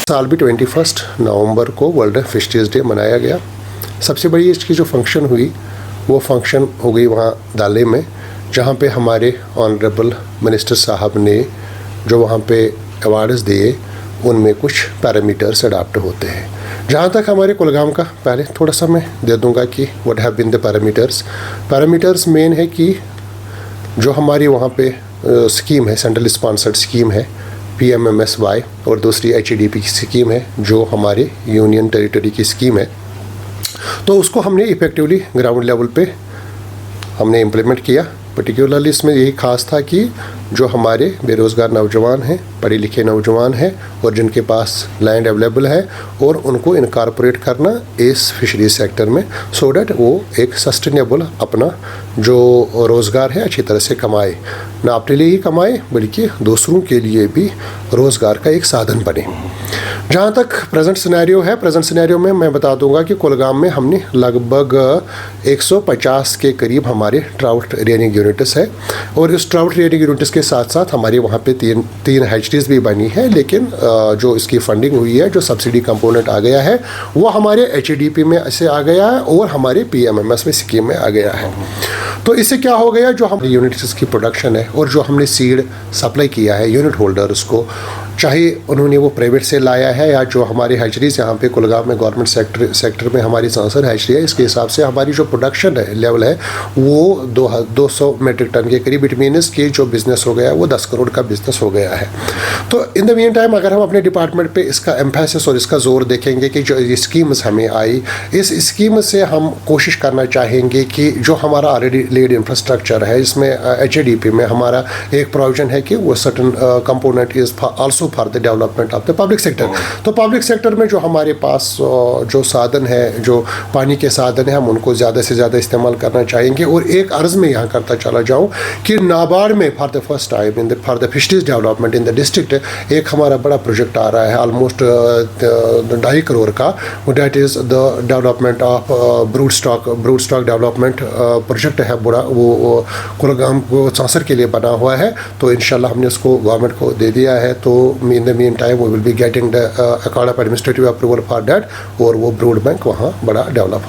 साल भी 21 नवंबर को वर्ल्ड फिशरीज डे मनाया गया। सबसे बड़ी इसकी जो फंक्शन हुई वो फंक्शन हो गई वहाँ दाले में, जहाँ पे हमारे ऑनरेबल मिनिस्टर साहब ने जो वहाँ पे अवार्ड्स दिए उनमें कुछ पैरामीटर्स अडाप्ट होते हैं। जहाँ तक हमारे कुलगाम का, पहले थोड़ा सा मैं दे दूँगा कि what have been the parameters main है कि जो हमारी वहाँ पे स्कीम है, सेंट्रल स्पॉन्सर्ड स्कीम है PMMSY, और दूसरी HEDP की स्कीम है जो हमारे यूनियन टेरिटरी की स्कीम है। तो उसको हमने इफ़ेक्टिवली ग्राउंड लेवल पे हमने इम्प्लीमेंट किया। पर्टिकुलरली इसमें यही खास था कि जो हमारे बेरोज़गार नौजवान हैं, पढ़े लिखे नौजवान हैं और जिनके पास लैंड अवेलेबल है, और उनको इनकॉर्पोरेट करना इस फिशरी सेक्टर में, सो डैट वो एक सस्टेनेबल अपना जो रोज़गार है अच्छी तरह से कमाए, ना अपने लिए ही कमाए बल्कि दूसरों के लिए भी रोज़गार का एक साधन बने। जहाँ तक प्रेजेंट सिनेरियो में मैं बता दूंगा कि कुलगाम में हमने लगभग 150 के करीब हमारे ट्राउट रियरिंग यूनिट्स है, और इस ट्राउट रियरिंग यूनिट्स के साथ साथ हमारे वहाँ पे तीन हैचरीज भी बनी है। लेकिन जो इसकी फंडिंग हुई है, जो सब्सिडी कंपोनेंट आ गया है, वो हमारे HEDP में से आ गया है और हमारे PMMS में स्कीम में आ गया है। तो इससे क्या हो गया, जो हम यूनिट्स की प्रोडक्शन है और जो हमने सीड सप्लाई किया है यूनिट होल्डर्स को, चाहे उन्होंने वो प्राइवेट से लाया है या जो हमारे हैचरीज यहाँ पे कुलगाम में गवर्नमेंट सेक्टर में हमारी सांसर हैचरी है, इसके हिसाब से हमारी जो प्रोडक्शन है लेवल है वो 200 मेट्रिक टन के करीब। इट मीन्स कि जो बिज़नेस हो गया वो 10 करोड़ का बिज़नेस हो गया है। तो इन द मीन टाइम अगर हम अपने डिपार्टमेंट पे इसका एम्फेसिस और इसका जोर देखेंगे कि जो ये स्कीम्स हमें आई, इस स्कीम से हम कोशिश करना चाहेंगे कि जो हमारा ऑलरेडी लेड इंफ्रास्ट्रक्चर है, इसमें HEDP में हमारा एक प्रोविजन है कि वो certain component is also for the development of the public sector. तो पब्लिक सेक्टर में जो हमारे पास जो साधन है, जो पानी के साधन है, हम उनको ज़्यादा से ज़्यादा इस्तेमाल करना चाहेंगे। और एक अर्ज़ में यहाँ करता चला जाऊँ कि नाबार्ड में for the first time for the fisheries development in the district एक हमारा बड़ा प्रोजेक्ट आ रहा है ऑलमोस्ट 2.5 करोड़ का, that is the development of brood stock development project है बड़ा, वो कुलगाम को सांसर के लिए बना हुआ है। तो इंशाल्लाह हमने उसको गवर्नमेंट को दे दिया है। तो in the meantime we will be getting the accord of administrative approval for that, और वो ब्रूड बैंक वहाँ बड़ा डेवलप हो